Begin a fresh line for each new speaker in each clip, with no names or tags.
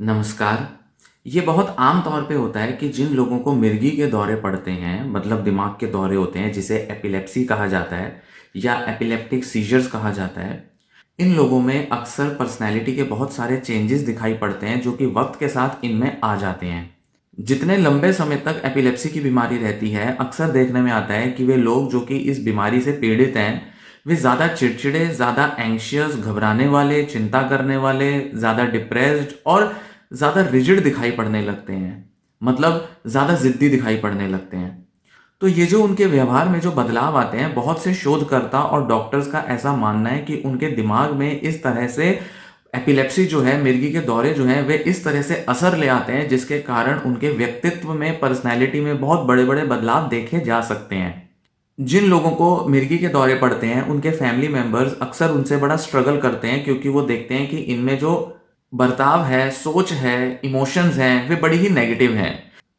नमस्कार। ये बहुत आम तौर पे होता है कि जिन लोगों को मिर्गी के दौरे पड़ते हैं, मतलब दिमाग के दौरे होते हैं, जिसे एपिलेप्सी कहा जाता है या एपिलेप्टिक सीजर्स कहा जाता है, इन लोगों में अक्सर पर्सनैलिटी के बहुत सारे चेंजेस दिखाई पड़ते हैं जो कि वक्त के साथ इनमें आ जाते हैं। जितने लंबे समय तक एपिलेप्सी की बीमारी रहती है, अक्सर देखने में आता है कि वे लोग जो कि इस बीमारी से पीड़ित हैं, वे ज़्यादा चिड़चिड़े, ज़्यादा एंग्शियस, घबराने वाले, चिंता करने वाले, ज़्यादा डिप्रेस्ड और ज़्यादा रिजिड दिखाई पड़ने लगते हैं। मतलब ज़्यादा ज़िद्दी दिखाई पड़ने लगते हैं। तो ये जो उनके व्यवहार में जो बदलाव आते हैं, बहुत से शोधकर्ता और डॉक्टर्स का ऐसा मानना है कि उनके दिमाग में इस तरह से एपिलेप्सी जो है, मिर्गी के दौरे जो हैं, वे इस तरह से असर ले आते हैं जिसके कारण उनके व्यक्तित्व में, पर्सनैलिटी में बहुत बड़े-बड़े बदलाव देखे जा सकते हैं। जिन लोगों को मिर्गी के दौरे पड़ते हैं, उनके फैमिली मेंबर्स अक्सर उनसे बड़ा स्ट्रगल करते हैं क्योंकि वो देखते हैं कि इनमें जो बर्ताव है, सोच है, इमोशंस हैं, वे बड़ी ही नेगेटिव हैं।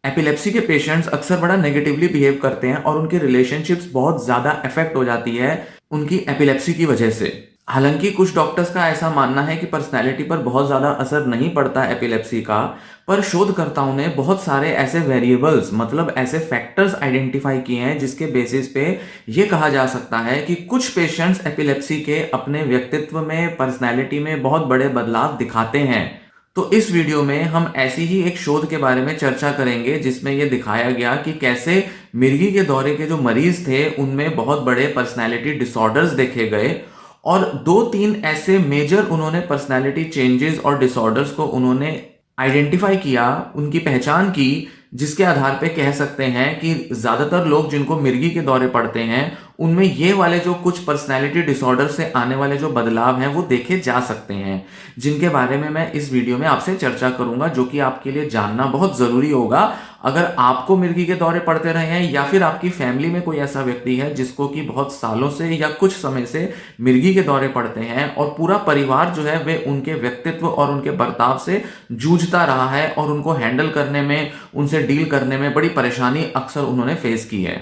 एपिलेप्सी के पेशेंट्स अक्सर बड़ा नेगेटिवली बिहेव करते हैं और उनकी रिलेशनशिप्स बहुत ज़्यादा अफेक्ट हो जाती है उनकी एपिलेप्सी की वजह से। हालांकि कुछ डॉक्टर्स का ऐसा मानना है कि पर्सनैलिटी पर बहुत ज़्यादा असर नहीं पड़ता एपिलेप्सी का, पर शोधकर्ताओं ने बहुत सारे ऐसे वेरिएबल्स, मतलब ऐसे फैक्टर्स आइडेंटिफाई किए हैं जिसके बेसिस पे ये कहा जा सकता है कि कुछ पेशेंट्स एपिलेप्सी के अपने व्यक्तित्व में, पर्सनैलिटी में बहुत बड़े बदलाव दिखाते हैं। तो इस वीडियो में हम ऐसी ही एक शोध के बारे में चर्चा करेंगे जिसमें यह दिखाया गया कि कैसे मिर्गी के दौरे के जो मरीज थे उनमें बहुत बड़े पर्सनैलिटी डिसऑर्डर्स देखे गए और 2-3 ऐसे मेजर उन्होंने पर्सनैलिटी चेंजेस और डिसऑर्डर्स को उन्होंने आइडेंटिफाई किया, उनकी पहचान की, जिसके आधार पे कह सकते हैं कि ज़्यादातर लोग जिनको मिर्गी के दौरे पड़ते हैं, उनमें ये वाले जो कुछ पर्सनैलिटी डिसऑर्डर से आने वाले जो बदलाव हैं वो देखे जा सकते हैं, जिनके बारे में मैं इस वीडियो में आपसे चर्चा करूंगा, जो कि आपके लिए जानना बहुत ज़रूरी होगा अगर आपको मिर्गी के दौरे पड़ते रहे हैं या फिर आपकी फैमिली में कोई ऐसा व्यक्ति है जिसको कि बहुत सालों से या कुछ समय से मिर्गी के दौरे पड़ते हैं और पूरा परिवार जो है वे उनके व्यक्तित्व और उनके बर्ताव से जूझता रहा है और उनको हैंडल करने में, उनसे डील करने में बड़ी परेशानी अक्सर उन्होंने फेस की है।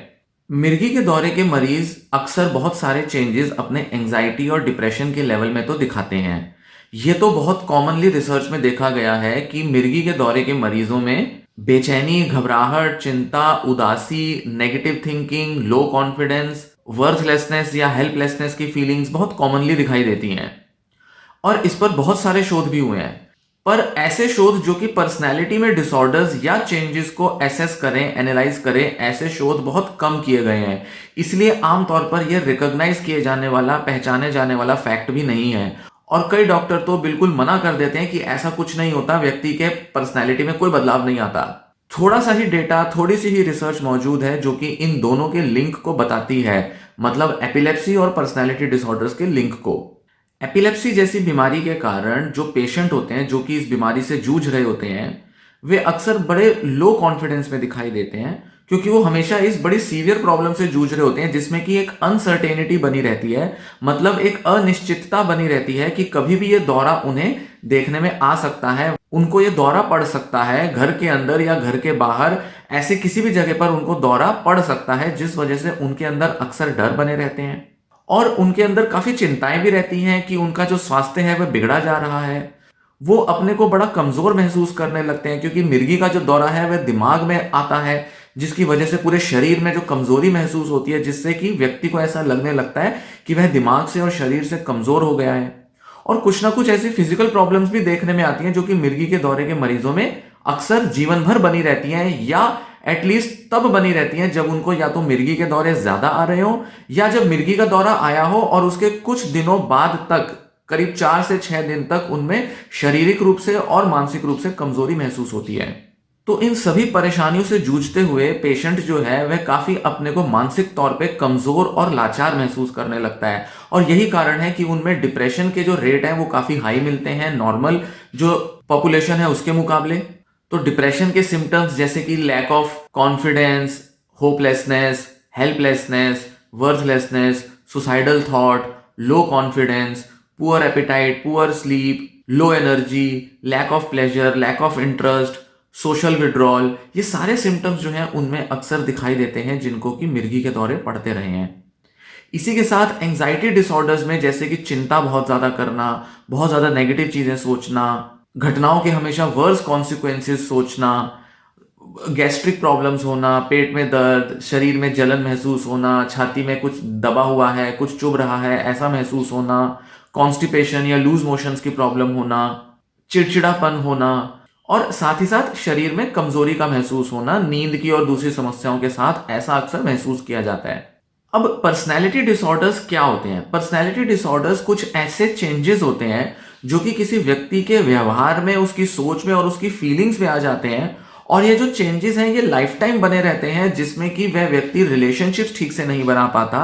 मिर्गी के दौरे के मरीज अक्सर बहुत सारे चेंजेस अपने एंजाइटी और डिप्रेशन के लेवल में तो दिखाते हैं। ये तो बहुत कॉमनली रिसर्च में देखा गया है कि मिर्गी के दौरे के मरीजों में बेचैनी, घबराहट, चिंता, उदासी, negative thinking, low confidence, worthlessness या हेल्पलेसनेस की फीलिंग्स बहुत कॉमनली दिखाई देती हैं और इस पर बहुत सारे शोध भी हुए हैं। पर ऐसे शोध जो कि पर्सनैलिटी में डिसऑर्डर्स या चेंजेस को एसेस करें, एनालाइज करें, ऐसे शोध बहुत कम किए गए हैं। इसलिए आमतौर पर यह रिकॉग्नाइज किए जाने वाला, पहचाने जाने वाला फैक्ट भी नहीं है और कई डॉक्टर तो बिल्कुल मना कर देते हैं कि ऐसा कुछ नहीं होता, व्यक्ति के पर्सनैलिटी में कोई बदलाव नहीं आता। थोड़ा सा ही डेटा, थोड़ी सी ही रिसर्च मौजूद है जो कि इन दोनों के लिंक को बताती है, मतलब एपिलेप्सी और पर्सनैलिटी डिसऑर्डर्स के लिंक को। एपिलेप्सी जैसी बीमारी के कारण जो पेशेंट होते हैं, जो कि इस बीमारी से जूझ रहे होते हैं, वे अक्सर बड़े लो कॉन्फिडेंस में दिखाई देते हैं क्योंकि वो हमेशा इस बड़ी सीवियर प्रॉब्लम से जूझ रहे होते हैं जिसमें कि एक अनसर्टेनिटी बनी रहती है, मतलब एक अनिश्चितता बनी रहती है कि कभी भी ये दौरा उन्हें देखने में आ सकता है, उनको ये दौरा पड़ सकता है, घर के अंदर या घर के बाहर, ऐसे किसी भी जगह पर उनको दौरा पड़ सकता है, जिस वजह से उनके अंदर अक्सर डर बने रहते हैं और उनके अंदर काफी चिंताएं भी रहती हैं कि उनका जो स्वास्थ्य है वह बिगड़ा जा रहा है। वो अपने को बड़ा कमजोर महसूस करने लगते हैं क्योंकि मिर्गी का जो दौरा है वह दिमाग में आता है, जिसकी वजह से पूरे शरीर में जो कमजोरी महसूस होती है, जिससे कि व्यक्ति को ऐसा लगने लगता है कि वह दिमाग से और शरीर से कमजोर हो गया है। और कुछ ना कुछ ऐसी फिजिकल प्रॉब्लम्स भी देखने में आती हैं जो कि मिर्गी के दौरे के मरीजों में अक्सर जीवन भर बनी रहती हैं या एटलीस्ट तब बनी रहती हैं जब उनको या तो मिर्गी के दौरे ज्यादा आ रहे हो या जब मिर्गी का दौरा आया हो और उसके कुछ दिनों बाद तक, करीब 4 से 6 दिन तक, उनमें शारीरिक रूप से और मानसिक रूप से कमजोरी महसूस होती है। तो इन सभी परेशानियों से जूझते हुए पेशेंट जो है वह काफी अपने को मानसिक तौर पे कमजोर और लाचार महसूस करने लगता है और यही कारण है कि उनमें डिप्रेशन के जो रेट है वो काफी हाई मिलते हैं नॉर्मल जो पॉपुलेशन है उसके मुकाबले। तो डिप्रेशन के सिम्टम्स जैसे कि lack of confidence, hopelessness, helplessness, worthlessness, suicidal thought, low confidence, poor appetite, poor sleep, low energy, lack of pleasure, lack of interest, social withdrawal, ये सारे सिम्टम्स जो हैं उनमें अक्सर दिखाई देते हैं जिनको कि मिर्गी के दौरे पड़ते रहे हैं। इसी के साथ एंजाइटी डिसऑर्डर्स में जैसे कि चिंता बहुत ज्यादा करना, बहुत ज्यादा नेगेटिव चीजें सोचना, घटनाओं के हमेशा वर्स कॉन्सिक्वेंसेस सोचना, गैस्ट्रिक प्रॉब्लम्स होना, पेट में दर्द, शरीर में जलन महसूस होना, छाती में कुछ दबा हुआ है, कुछ चुभ रहा है ऐसा महसूस होना, कॉन्स्टिपेशन या लूज मोशंस की प्रॉब्लम होना, चिड़चिड़ापन होना, और साथ ही साथ शरीर में कमजोरी का महसूस होना, नींद की और दूसरी समस्याओं के साथ ऐसा अक्सर महसूस किया जाता है। अब पर्सनैलिटी डिसऑर्डर्स क्या होते हैं? पर्सनैलिटी डिसऑर्डर्स कुछ ऐसे चेंजेस होते हैं जो कि किसी व्यक्ति के व्यवहार में, उसकी सोच में और उसकी फीलिंग्स में आ जाते हैं, और ये जो चेंजेस हैं ये लाइफ टाइम बने रहते हैं, जिसमें कि वह व्यक्ति रिलेशनशिप्स ठीक से नहीं बना पाता,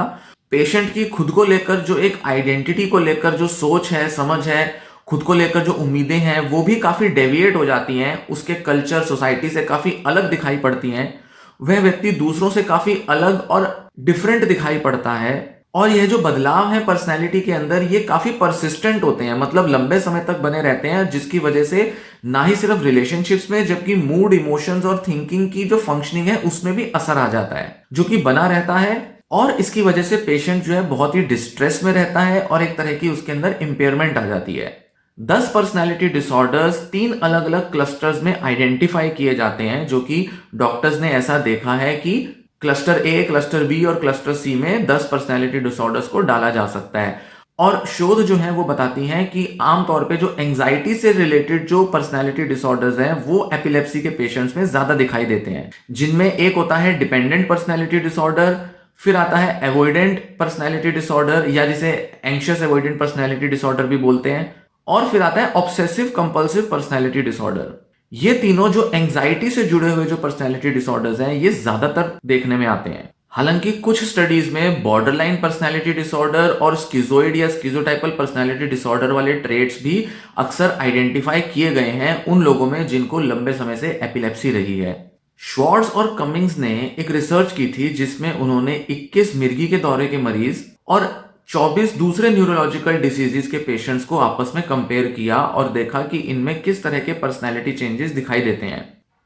पेशेंट की खुद को लेकर जो एक आइडेंटिटी को लेकर जो सोच है, समझ है, खुद को लेकर जो उम्मीदें हैं वो भी काफी डेविएट हो जाती हैं, उसके कल्चर सोसाइटी से काफी अलग दिखाई पड़ती हैं, वह व्यक्ति दूसरों से काफी अलग और डिफरेंट दिखाई पड़ता है, और यह जो बदलाव है पर्सनैलिटी के अंदर ये काफी परसिस्टेंट होते हैं, मतलब लंबे समय तक बने रहते हैं, जिसकी वजह से ना ही सिर्फ रिलेशनशिप्स में जबकि मूड, इमोशंस और थिंकिंग की जो फंक्शनिंग है उसमें भी असर आ जाता है, जो कि बना रहता है, और इसकी वजह से पेशेंट जो है बहुत ही डिस्ट्रेस में रहता है और एक तरह की उसके अंदर इंपेयरमेंट आ जाती है। 10 पर्सनैलिटी डिसऑर्डर्स 3 अलग अलग क्लस्टर्स में आइडेंटिफाई किए जाते हैं, जो कि डॉक्टर्स ने ऐसा देखा है कि क्लस्टर ए, क्लस्टर बी और क्लस्टर सी में 10 पर्सनैलिटी डिसऑर्डर्स को डाला जा सकता है। और शोध जो है वो बताती हैं कि आमतौर पे जो एंजाइटी से रिलेटेड जो पर्सनैलिटी डिसऑर्डर्स हैं वो एपिलेप्सी के पेशेंट्स में ज्यादा दिखाई देते हैं, जिनमें एक होता है डिपेंडेंट पर्सनैलिटी डिसऑर्डर, फिर आता है एवॉइडेंट पर्सनैलिटी डिसऑर्डर या जिसे एंग्शियस एवॉइडेंट पर्सनैलिटी डिसऑर्डर भी बोलते हैं, और फिर आता है ऑब्सेसिव कंपल्सिव पर्सनैलिटी डिसऑर्डर। ये तीनों जो एंजाइटी से जुड़े हुए जो पर्सनैलिटी डिसऑर्डर्स हैं ये ज्यादातर देखने में आते हैं। हालांकि कुछ स्टडीज में बॉर्डरलाइन पर्सनैलिटी डिसऑर्डर और स्किज़ोइड या स्किज़ोटाइपल पर्सनैलिटी डिसऑर्डर वाले ट्रेट्स भी अक्सर आइडेंटिफाई किए गए हैं उन लोगों में जिनको लंबे समय से एपिलेप्सी रही है। श्वार्ट्ज और कमिंग्स ने एक रिसर्च की थी जिसमें उन्होंने 21 मिर्गी के दौरे के मरीज और 24 दूसरे न्यूरोलॉजिकल डिसीजेस के पेशेंट्स को आपस में कंपेयर किया और देखा कि इनमें किस तरह के पर्सनैलिटी चेंजेस दिखाई देते हैं।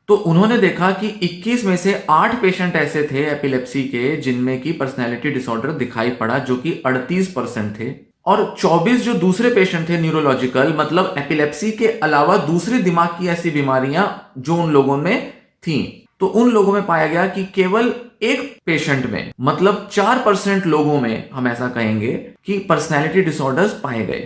तो उन्होंने देखा कि 21 में से 8 पेशेंट ऐसे थे एपिलेप्सी के जिनमें की पर्सनैलिटी डिसऑर्डर दिखाई पड़ा, जो कि 38% थे, और 24 जो दूसरे पेशेंट थे न्यूरोलॉजिकल, मतलब एपिलेप्सी के अलावा दूसरी दिमाग की ऐसी बीमारियां जो उन लोगों में थी, तो उन लोगों में पाया गया कि केवल एक पेशेंट में, मतलब 4% लोगों में हम ऐसा कहेंगे कि पर्सनैलिटी डिसऑर्डर्स पाए गए।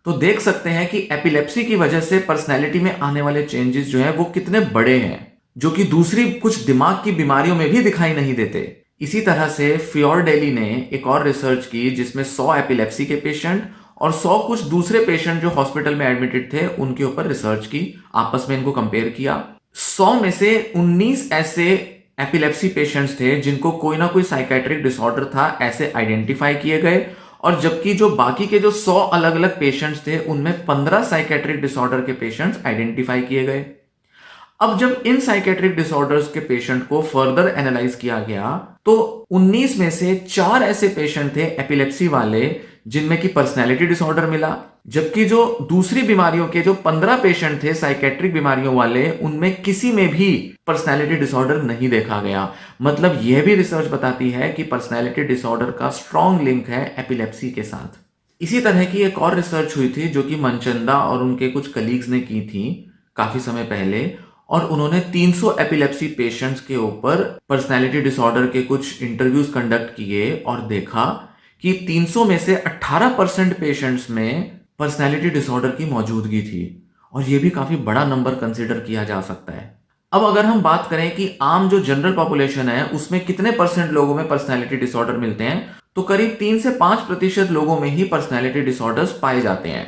तो देख सकते हैं कि एपिलेप्सी की वजह से पर्सनैलिटी में आने वाले चेंजेस जो है वो कितने बड़े हैं, जो कि दूसरी कुछ दिमाग की बीमारियों में भी दिखाई नहीं देते। इसी तरह से फियोर्डेली ने एक और रिसर्च की जिसमें 100 एपिलेप्सी के पेशेंट और 100 कुछ दूसरे पेशेंट जो हॉस्पिटल में एडमिटेड थे उनके ऊपर रिसर्च की, आपस में इनको कंपेयर किया। 100 में से 19 ऐसे एपिलेप्सी पेशेंट्स थे जिनको कोई ना कोई साइकेट्रिक डिसऑर्डर था, ऐसे आइडेंटिफाई किए गए, और जबकि जो बाकी के जो 100 अलग अलग पेशेंट्स थे उनमें 15 साइकेट्रिक डिसऑर्डर के पेशेंट्स आइडेंटिफाई किए गए। अब जब इन साइकेट्रिक डिसऑर्डर्स के पेशेंट को फर्दर एनालाइज किया गया तो 19 में से 4 ऐसे पेशेंट थे एपिलेप्सी वाले जिनमें की पर्सनैलिटी डिसऑर्डर मिला, जबकि जो दूसरी बीमारियों के जो 15 पेशेंट थे साइकेट्रिक बीमारियों वाले उनमें किसी में भी पर्सनैलिटी डिसऑर्डर नहीं देखा गया। मतलब यह भी रिसर्च बताती है कि पर्सनैलिटी डिसऑर्डर का स्ट्रॉन्ग लिंक है एपिलेप्सी के साथ। इसी तरह की एक और रिसर्च हुई थी जो कि मनचंदा और उनके कुछ कलीग्स ने की थी काफी समय पहले, और उन्होंने 300 एपिलेप्सी पेशेंट्स के ऊपर पर्सनैलिटी डिसऑर्डर के कुछ इंटरव्यूज कंडक्ट किए और देखा कि 300 में से 18% पेशेंट्स में पर्सनैलिटी डिसऑर्डर की मौजूदगी थी, और यह भी काफी बड़ा नंबर कंसिडर किया जा सकता है। अब अगर हम बात करें कि आम जो जनरल पॉपुलेशन है उसमें कितने परसेंट लोगों में पर्सनैलिटी डिसऑर्डर मिलते हैं, तो करीब 3 से 5% लोगों में ही पर्सनैलिटी डिसऑर्डर्स पाए जाते हैं।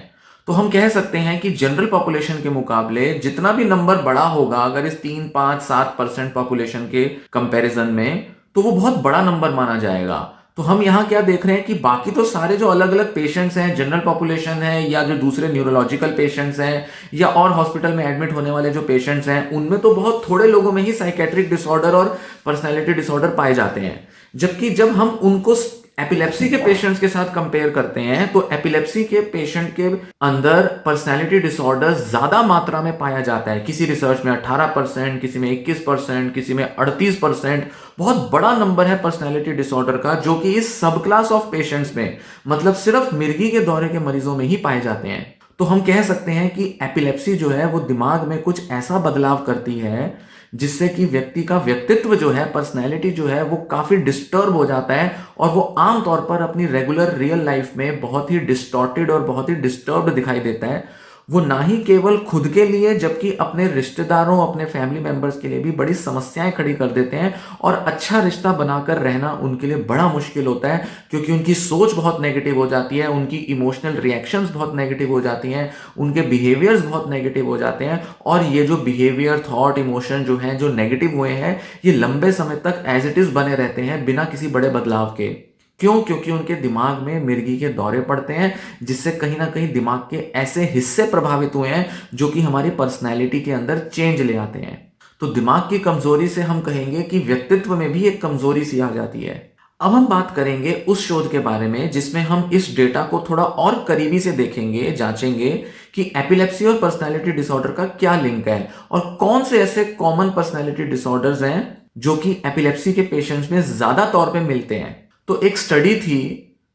तो हम कह सकते हैं कि जनरल पॉपुलेशन के मुकाबले जितना भी नंबर बड़ा होगा, अगर इस 3, 5, 7% पॉपुलेशन के कंपैरिजन में, तो वो बहुत बड़ा नंबर माना जाएगा। तो हम यहाँ क्या देख रहे हैं कि बाकी तो सारे जो अलग अलग पेशेंट्स हैं, जनरल पॉपुलेशन है या जो दूसरे न्यूरोलॉजिकल पेशेंट्स हैं या और हॉस्पिटल में एडमिट होने वाले जो पेशेंट्स हैं, उनमें तो बहुत थोड़े लोगों में ही साइकेट्रिक डिसऑर्डर और पर्सनैलिटी डिसऑर्डर पाए जाते हैं। जबकि जब हम उनको एपिलेप्सी के पेशेंट्स के साथ कंपेयर करते हैं तो एपिलेप्सी के पेशेंट के अंदर पर्सनैलिटी डिसऑर्डर ज्यादा मात्रा में पाया जाता है। किसी रिसर्च में 18%, किसी में 21%, किसी में 38%। बहुत बड़ा नंबर है पर्सनैलिटी डिसऑर्डर का, जो कि इस सब क्लास ऑफ पेशेंट्स में, मतलब सिर्फ मिर्गी के दौरे के मरीजों में ही पाए जाते हैं। तो हम कह सकते हैं कि एपिलेप्सी जो है वो दिमाग में कुछ ऐसा बदलाव करती है जिससे कि व्यक्ति का व्यक्तित्व जो है, पर्सनैलिटी जो है, वो काफी डिस्टर्ब हो जाता है और वो आमतौर पर अपनी रेगुलर रियल लाइफ में बहुत ही डिस्टॉर्टेड और बहुत ही डिस्टर्ब्ड दिखाई देता है। वो ना ही केवल खुद के लिए जबकि अपने रिश्तेदारों, अपने फैमिली मेंबर्स के लिए भी बड़ी समस्याएं खड़ी कर देते हैं और अच्छा रिश्ता बनाकर रहना उनके लिए बड़ा मुश्किल होता है, क्योंकि उनकी सोच बहुत नेगेटिव हो जाती है, उनकी इमोशनल रिएक्शंस बहुत नेगेटिव हो जाती हैं, उनके बिहेवियर्स बहुत नेगेटिव हो जाते हैं और ये जो बिहेवियर, थॉट, इमोशन जो हैं, जो नेगेटिव हुए हैं, ये लंबे समय तक एज इट इज बने रहते हैं बिना किसी बड़े बदलाव के। क्यों? क्योंकि उनके दिमाग में मिर्गी के दौरे पड़ते हैं, जिससे कहीं ना कहीं दिमाग के ऐसे हिस्से प्रभावित हुए हैं जो कि हमारी पर्सनैलिटी के अंदर चेंज ले आते हैं। तो दिमाग की कमजोरी से हम कहेंगे कि व्यक्तित्व में भी एक कमजोरी सी आ जाती है। अब हम बात करेंगे उस शोध के बारे में जिसमें हम इस डेटा को थोड़ा और करीबी से देखेंगे, जांचेंगे कि एपिलेप्सी और पर्सनैलिटी डिसऑर्डर का क्या लिंक है और कौन से ऐसे कॉमन पर्सनैलिटी डिसऑर्डर्स हैं जो कि एपिलेप्सी के पेशेंट्स में ज्यादा तौर पे मिलते हैं। तो एक स्टडी थी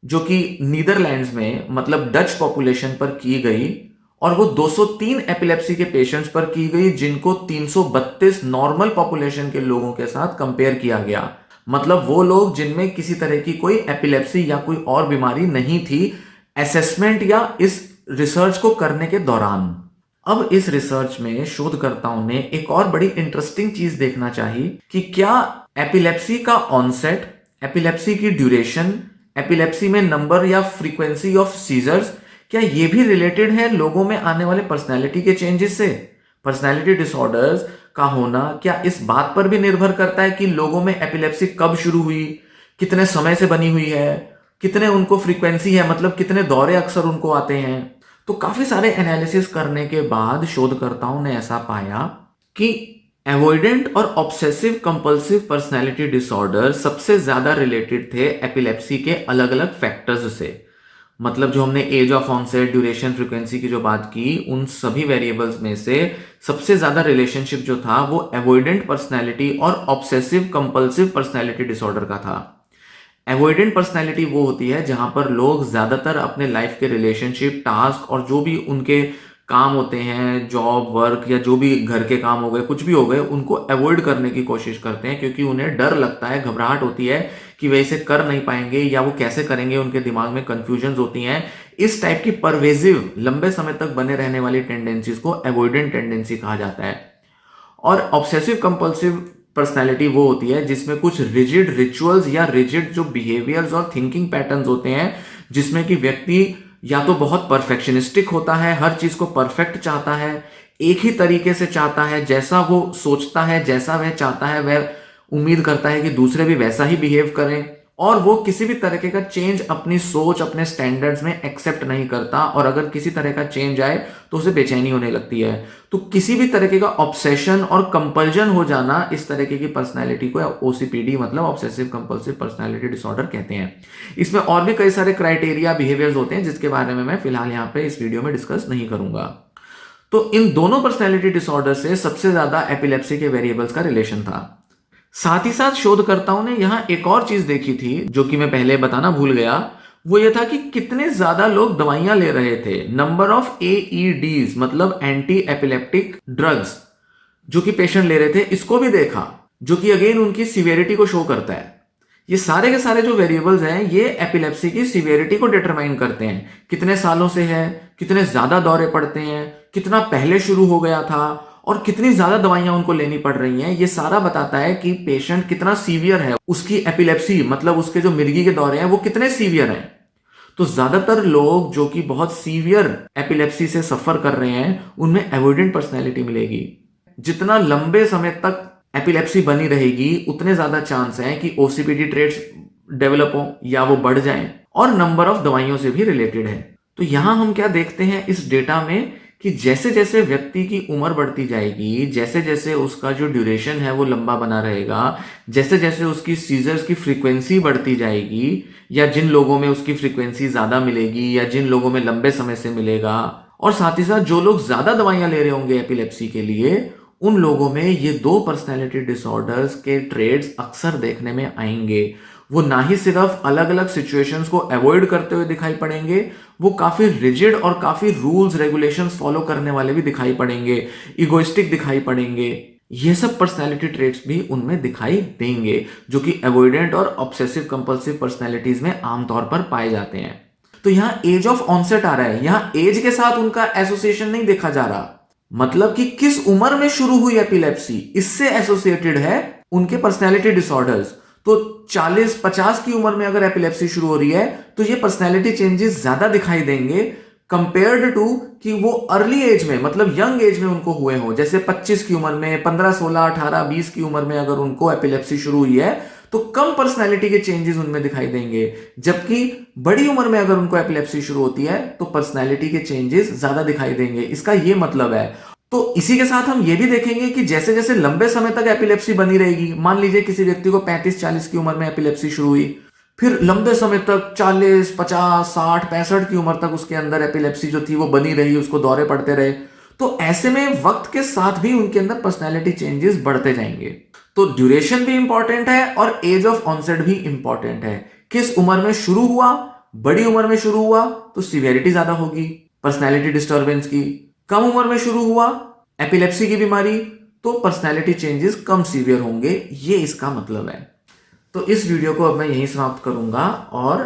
जो कि नीदरलैंड्स में, मतलब डच पॉपुलेशन पर की गई और वो 203 एपिलेप्सी के पेशेंट्स पर की गई जिनको 332 नॉर्मल पॉपुलेशन के लोगों के साथ कंपेयर किया गया। मतलब वो लोग जिनमें किसी तरह की कोई एपिलेप्सी या कोई और बीमारी नहीं थी, असेसमेंट या इस रिसर्च को करने के दौरान। अब इस रिसर्च में शोधकर्ताओं ने एक और बड़ी इंटरेस्टिंग चीज देखना चाहिए कि क्या एपिलेप्सी का ऑनसेट, एपिलेप्सी की ड्यूरेशन, एपिलेप्सी में नंबर या फ्रीक्वेंसी ऑफ सीजर्स, क्या ये भी रिलेटेड है लोगों में आने वाले पर्सनैलिटी के चेंजेस से। पर्सनैलिटी डिसऑर्डर्स का होना क्या इस बात पर भी निर्भर करता है कि लोगों में एपिलेप्सी कब शुरू हुई, कितने समय से बनी हुई है, कितने उनको फ्रीक्वेंसी है, मतलब कितने दौरे अक्सर उनको आते हैं। तो काफी सारे एनालिसिस करने के बाद शोधकर्ताओं ने ऐसा पाया कि एवॉइडेंट और ऑब्सेसिव कंपल्सिव पर्सनैलिटी डिसऑर्डर सबसे ज्यादा रिलेटेड थे एपिलेप्सी के अलग अलग फैक्टर्स से। मतलब जो हमने age of onset, duration, frequency की जो बात की, उन सभी वेरिएबल्स में से सबसे ज्यादा रिलेशनशिप जो था वो एवॉइडेंट पर्सनैलिटी और ऑब्सेसिव कंपल्सिव पर्सनैलिटी डिसऑर्डर का था। एवॉइडेंट पर्सनैलिटी वो होती है जहां पर लोग ज्यादातर अपने लाइफ के रिलेशनशिप, टास्क और जो भी उनके काम होते हैं, जॉब, वर्क या जो भी घर के काम हो गए, कुछ भी हो गए, उनको अवॉइड करने की कोशिश करते हैं क्योंकि उन्हें डर लगता है, घबराहट होती है कि वे इसे कर नहीं पाएंगे या वो कैसे करेंगे, उनके दिमाग में कंफ्यूजन होती हैं। इस टाइप की परवेजिव, लंबे समय तक बने रहने वाली टेंडेंसीज को अवॉइडेंट टेंडेंसी कहा जाता है। और ऑब्सेसिव कंपल्सिव पर्सनैलिटी वो होती है जिसमें कुछ रिजिड रिचुअल्स या रिजिड जो बिहेवियर्स और थिंकिंग पैटर्न्स होते हैं, जिसमें कि व्यक्ति या तो बहुत परफेक्शनिस्टिक होता है, हर चीज को परफेक्ट चाहता है, एक ही तरीके से चाहता है, जैसा वो सोचता है, जैसा वह चाहता है, वह उम्मीद करता है कि दूसरे भी वैसा ही बिहेव करें, और वो किसी भी तरीके का चेंज अपनी सोच, अपने स्टैंडर्ड्स में एक्सेप्ट नहीं करता, और अगर किसी तरह का चेंज आए तो उसे बेचैनी होने लगती है। तो किसी भी तरीके का ऑब्सेशन और कंपल्जन हो जाना, इस तरीके की पर्सनैलिटी को ओसीपीडी मतलब ऑब्सेसिव कंपल्सिव पर्सनैलिटी डिसऑर्डर कहते हैं। इसमें और भी कई सारे क्राइटेरिया, बिहेवियर्स होते हैं जिसके बारे में मैं फिलहाल यहाँ पे इस वीडियो में डिस्कस नहीं करूंगा। तो इन दोनों पर्सनैलिटी डिसऑर्डर से सबसे ज्यादा एपिलेप्सी के वेरिएबल्स का रिलेशन था। साथ ही साथ शोधकर्ताओं ने यहां एक और चीज देखी थी जो कि मैं पहले बताना भूल गया, वो ये था कि कितने ज्यादा लोग दवाइयां ले रहे थे। नंबर ऑफ एईडीज मतलब एंटी एपिलेप्टिक ड्रग्स जो कि पेशेंट ले रहे थे, इसको भी देखा, जो कि अगेन उनकी सीवियरिटी को शो करता है। ये सारे के सारे जो वेरिएबल्स हैं ये एपिलेप्सी की सीवियरिटी को डिटरमाइन करते हैं, कितने सालों से है, कितने ज्यादा दौरे पड़ते हैं, कितना पहले शुरू हो गया था और कितनी ज्यादा दवाइयां उनको लेनी पड़ रही हैं। ये सारा बताता है कि पेशेंट कितना सीवियर है, उसकी एपिलेप्सी मतलब उसके जो मिर्गी के दौरे हैं वो कितने सीवियर हैं। तो ज्यादातर लोग जो कि बहुत सीवियर एपिलेप्सी से सफर कर रहे हैं उनमें एवॉइडेंट पर्सनैलिटी मिलेगी। जितना लंबे समय तक एपिलेप्सी बनी रहेगी उतने ज्यादा चांस हैं कि ओसीपीडी ट्रेट्स डेवलप हो या वो बढ़ जाएं, और नंबर ऑफ दवाइयों से भी रिलेटेड है। तो यहां हम क्या देखते हैं इस डेटा में कि जैसे जैसे व्यक्ति की उम्र बढ़ती जाएगी, जैसे जैसे उसका जो ड्यूरेशन है वो लंबा बना रहेगा, जैसे जैसे उसकी सीजर्स की फ्रीक्वेंसी बढ़ती जाएगी, या जिन लोगों में उसकी फ्रीक्वेंसी ज्यादा मिलेगी या जिन लोगों में लंबे समय से मिलेगा, और साथ ही साथ जो लोग ज्यादा दवाइयां ले रहे होंगे एपिलेप्सी के लिए, उन लोगों में ये दो पर्सनैलिटी डिसऑर्डर्स के ट्रेड्स अक्सर देखने में आएंगे। वो ना ही सिर्फ अलग अलग सिचुएशंस को अवॉइड करते हुए दिखाई पड़ेंगे, वो काफी रिजिड और काफी रूल्स रेगुलेशंस फॉलो करने वाले भी दिखाई पड़ेंगे, इगोइस्टिक दिखाई पड़ेंगे। ये सब पर्सनैलिटी ट्रेट्स भी उनमें दिखाई देंगे, जो कि अवॉइडेंट और ऑब्सेसिव कंपल्सिव पर्सनैलिटीज में आमतौर पर पाए जाते हैं। तो यहां एज ऑफ ऑनसेट आ रहा है, यहां एज के साथ उनका एसोसिएशन नहीं देखा जा रहा, मतलब कि किस उम्र में शुरू हुई एपिलेप्सी, इससे एसोसिएटेड है उनके पर्सनैलिटी डिसऑर्डर्स। तो 40-50 की उम्र में अगर एपिलेप्सी शुरू हो रही है तो ये पर्सनैलिटी चेंजेस ज्यादा दिखाई देंगे कंपेयर्ड टू कि वो अर्ली एज में, मतलब यंग एज में उनको हुए हो, जैसे 25 की उम्र में, 15, 16, 18, 20 की उम्र में अगर उनको एपिलेप्सी शुरू हुई है तो कम पर्सनैलिटी के चेंजेस उनमें दिखाई देंगे। जबकि बड़ी उम्र में अगर उनको एपिलेप्सी शुरू होती है तो पर्सनैलिटी के चेंजेस ज्यादा दिखाई देंगे, इसका ये मतलब है। तो इसी के साथ हम ये भी देखेंगे कि जैसे जैसे लंबे समय तक एपिलेप्सी बनी रहेगी, मान लीजिए किसी व्यक्ति को 35-40 की उम्र में एपिलेप्सी शुरू हुई, फिर लंबे समय तक 40, 50, 60, 65 की उम्र तक उसके अंदर एपिलेप्सी जो थी वो बनी रही, उसको दौरे पड़ते रहे, तो ऐसे में वक्त के साथ भी उनके अंदर पर्सनैलिटी चेंजेस बढ़ते जाएंगे। तो ड्यूरेशन भी इंपॉर्टेंट है और एज ऑफ ऑनसेट भी इंपॉर्टेंट है। किस उम्र में शुरू हुआ, बड़ी उम्र में शुरू हुआ तो सीवियरिटी ज्यादा होगी पर्सनैलिटी डिस्टर्बेंस की, कम उम्र में शुरू हुआ एपिलेप्सी की बीमारी तो पर्सनैलिटी चेंजेस कम सीवियर होंगे, ये इसका मतलब है। तो इस वीडियो को अब मैं यहीं समाप्त करूंगा और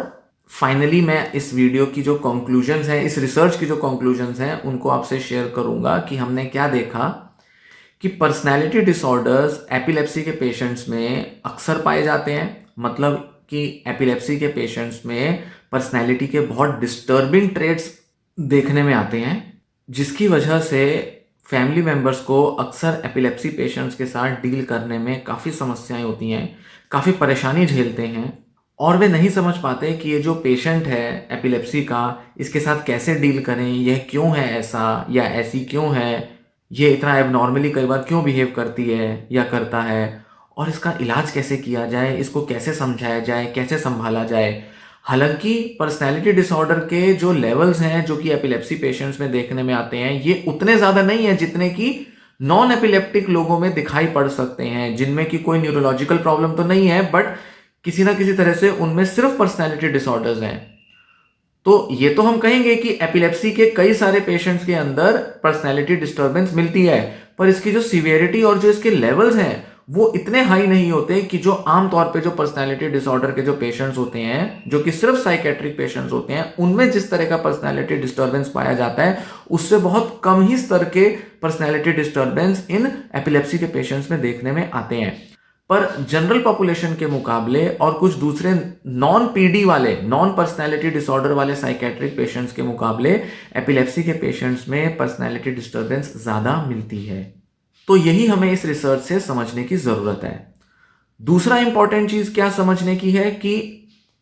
फाइनली मैं इस वीडियो की जो कंक्लूजन्स हैं, इस रिसर्च की जो कंक्लूजन्स हैं उनको आपसे शेयर करूंगा कि हमने क्या देखा कि पर्सनैलिटी डिसऑर्डर्स एपिलेप्सी के पेशेंट्स में अक्सर पाए जाते हैं, मतलब कि एपिलेप्सी के पेशेंट्स में पर्सनैलिटी के बहुत डिस्टर्बिंग ट्रेट्स देखने में आते हैं, जिसकी वजह से फैमिली मेंबर्स को अक्सर एपिलेप्सी पेशेंट्स के साथ डील करने में काफ़ी समस्याएं होती हैं, काफ़ी परेशानी झेलते हैं और वे नहीं समझ पाते कि ये जो पेशेंट है एपिलेप्सी का, इसके साथ कैसे डील करें, यह क्यों है ऐसा या ऐसी क्यों है, ये इतना एबनॉर्मली कई बार क्यों बिहेव करती है या करता है, और इसका इलाज कैसे किया जाए, इसको कैसे समझाया जाए, कैसे संभाला जाए। हालांकि पर्सनैलिटी डिसऑर्डर के जो लेवल्स हैं जो कि एपिलेप्सी पेशेंट्स में देखने में आते हैं, ये उतने ज़्यादा नहीं है जितने कि नॉन एपिलेप्टिक लोगों में दिखाई पड़ सकते हैं, जिनमें कि कोई न्यूरोलॉजिकल प्रॉब्लम तो नहीं है बट किसी ना किसी तरह से उनमें सिर्फ पर्सनैलिटी डिसऑर्डर्स हैं। तो ये तो हम कहेंगे कि एपिलेप्सी के कई सारे पेशेंट्स के अंदर पर्सनैलिटी डिस्टर्बेंस मिलती है, पर इसकी जो सीवियरिटी और जो इसके लेवल्स हैं वो इतने हाई नहीं होते कि जो आमतौर पे जो पर्सनैलिटी डिसऑर्डर के जो पेशेंट्स होते हैं, जो कि सिर्फ साइकेट्रिक पेशेंट्स होते हैं, उनमें जिस तरह का पर्सनैलिटी डिस्टर्बेंस पाया जाता है उससे बहुत कम ही स्तर के पर्सनैलिटी डिस्टर्बेंस इन एपिलेप्सी के पेशेंट्स में देखने में आते हैं। पर जनरल पॉपुलेशन के मुकाबले और कुछ दूसरे नॉन पीडी वाले, नॉन पर्सनैलिटी डिसऑर्डर वाले साइकेट्रिक पेशेंट्स के मुकाबले एपिलेप्सी के पेशेंट्स में पर्सनैलिटी डिस्टर्बेंस ज़्यादा मिलती है। तो यही हमें इस रिसर्च से समझने की ज़रूरत है। दूसरा इंपॉर्टेंट चीज़ क्या समझने की है कि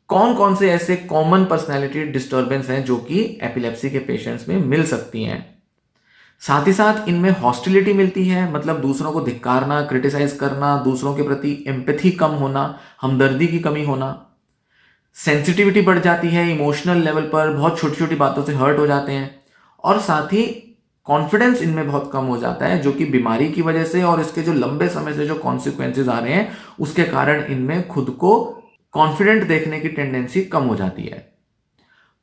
कौन कौन से ऐसे कॉमन पर्सनैलिटी डिस्टर्बेंस हैं जो कि एपिलेप्सी के पेशेंट्स में मिल सकती हैं। साथ ही साथ इनमें हॉस्टिलिटी मिलती है, मतलब दूसरों को धिक्कारना, क्रिटिसाइज करना, दूसरों के प्रति एम्पैथी कम होना, हमदर्दी की कमी होना, सेंसिटिविटी बढ़ जाती है, इमोशनल लेवल पर बहुत छोटी छोटी बातों से हर्ट हो जाते हैं, और साथ ही कॉन्फिडेंस इनमें बहुत कम हो जाता है, जो कि बीमारी की वजह से और इसके जो लंबे समय से जो कॉन्सिक्वेंसेज आ रहे हैं उसके कारण इनमें खुद को कॉन्फिडेंट देखने की टेंडेंसी कम हो जाती है।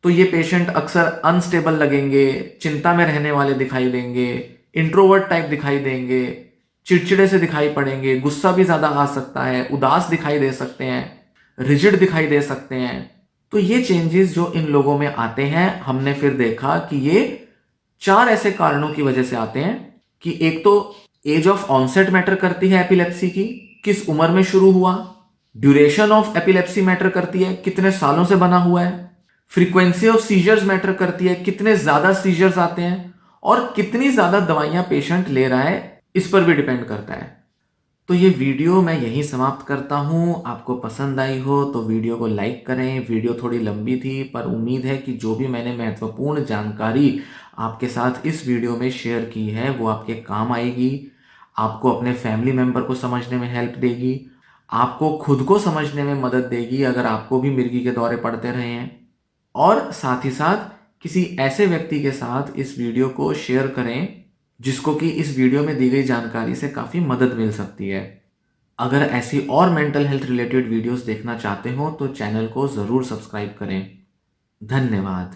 तो ये पेशेंट अक्सर अनस्टेबल लगेंगे, चिंता में रहने वाले दिखाई देंगे, इंट्रोवर्ट टाइप दिखाई देंगे, चिड़चिड़े से दिखाई पड़ेंगे, गुस्सा भी ज़्यादा आ सकता है, उदास दिखाई दे सकते हैं, रिजिड दिखाई दे सकते हैं। तो ये चेंजेस जो इन लोगों में आते हैं, हमने फिर देखा कि ये 4 ऐसे कारणों की वजह से आते हैं कि एक तो एज ऑफ ऑनसेट मैटर करती है एपिलेप्सी की, किस उम्र में शुरू हुआ, ड्यूरेशन ऑफ एपिलेप्सी मैटर करती है, कितने सालों से बना हुआ है, फ्रीक्वेंसी ऑफ सीजर्स मैटर करती है, कितने ज्यादा सीजर्स आते हैं, और कितनी ज्यादा दवाइयां पेशेंट ले रहा है, इस पर भी डिपेंड करता है। तो ये वीडियो मैं यहीं समाप्त करता हूँ। आपको पसंद आई हो तो वीडियो को लाइक करें। वीडियो थोड़ी लंबी थी पर उम्मीद है कि जो भी मैंने महत्वपूर्ण जानकारी आपके साथ इस वीडियो में शेयर की है वो आपके काम आएगी, आपको अपने फैमिली मेम्बर को समझने में हेल्प देगी, आपको खुद को समझने में मदद देगी अगर आपको भी मिर्गी के दौरे पड़ते रहे हैं, और साथ ही साथ किसी ऐसे व्यक्ति के साथ इस वीडियो को शेयर करें जिसको कि इस वीडियो में दी गई जानकारी से काफ़ी मदद मिल सकती है। अगर ऐसी और मेंटल हेल्थ रिलेटेड वीडियोस देखना चाहते हो तो चैनल को ज़रूर सब्सक्राइब करें। धन्यवाद।